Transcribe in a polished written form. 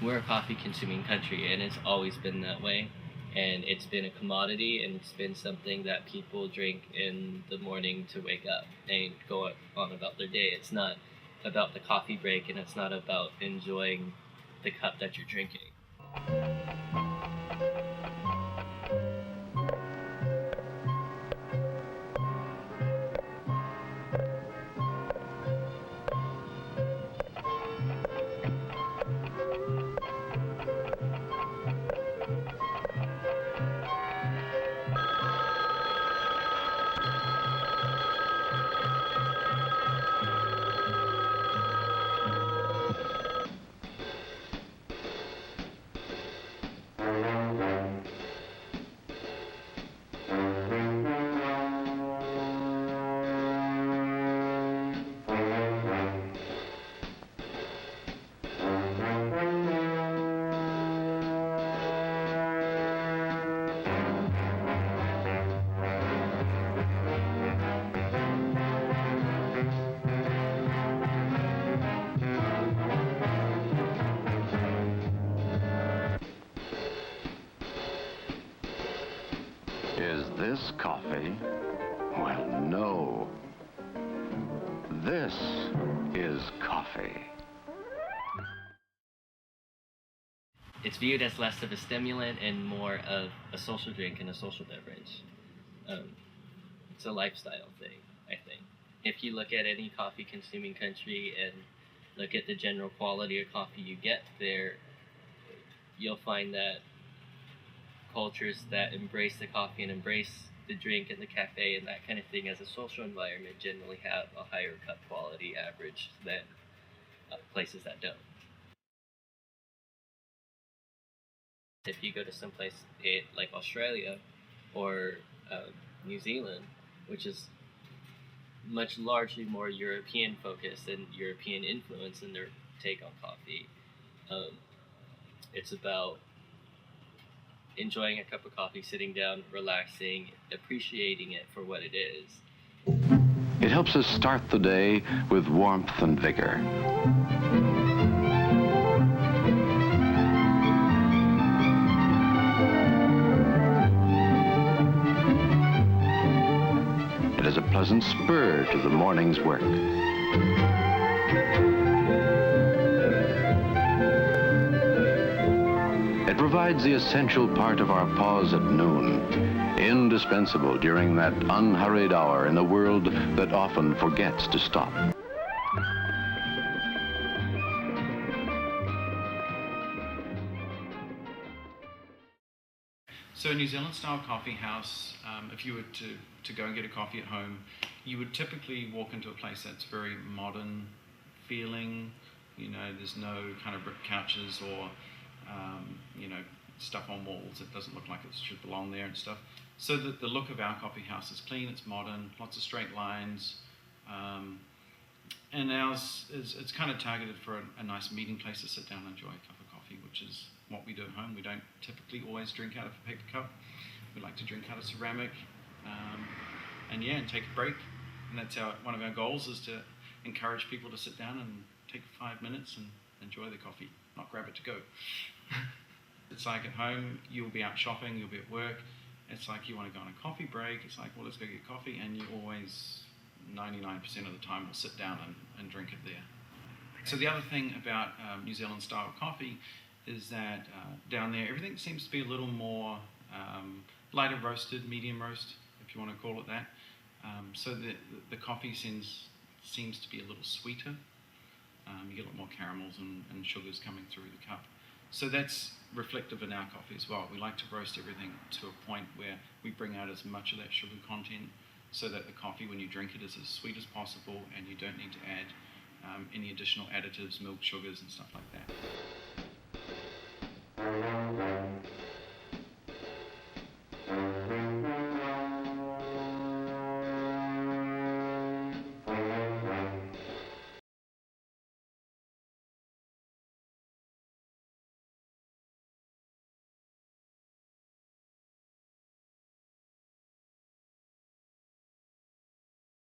we're a coffee consuming country, and it's always been that way. And it's been a commodity, and it's been something that people drink in the morning to wake up and go on about their day. It's not about the coffee break, and it's not about enjoying the cup that you're drinking. Is this coffee? Well, no. This is coffee. It's viewed as less of a stimulant and more of a social drink and a social beverage. It's a lifestyle thing, I think. If you look at any coffee consuming country and look at the general quality of coffee you get there, you'll find that cultures that embrace the coffee and embrace the drink and the cafe and that kind of thing as a social environment generally have a higher cup quality average than places that don't. If you go to someplace like Australia or New Zealand, which is much largely more European focused and European influence in their take on coffee, it's about enjoying a cup of coffee, sitting down, relaxing, appreciating it for what it is. It helps us start the day with warmth and vigor. It is a pleasant spur to the morning's work. It provides the essential part of our pause at noon, indispensable during that unhurried hour in a world that often forgets to stop. So a New Zealand style coffee house, if you were to go and get a coffee at home, you would typically walk into a place that's very modern feeling. You know, there's no kind of brick couches or stuff on walls. It doesn't look like it should belong there and stuff. So that the look of our coffee house is clean, it's modern, lots of straight lines, and ours it's kind of targeted for a nice meeting place to sit down and enjoy a cup of coffee, which is what we do at home. We don't typically always drink out of a paper cup. We like to drink out of ceramic, and take a break. And that's one of our goals is to encourage people to sit down and take 5 minutes and enjoy the coffee, not grab it to go. It's like at home, you'll be out shopping, you'll be at work. It's like you want to go on a coffee break. It's like, well, let's go get coffee. And you always, 99% of the time, will sit down and drink it there. So the other thing about New Zealand style coffee is that down there, everything seems to be a little more lighter roasted, medium roast, if you want to call it that. So the coffee seems to be a little sweeter. You get a lot more caramels and sugars coming through the cup. So that's reflective in our coffee as well. We like to roast everything to a point where we bring out as much of that sugar content so that the coffee, when you drink it, is as sweet as possible and you don't need to add any additional additives, milk, sugars and stuff like that.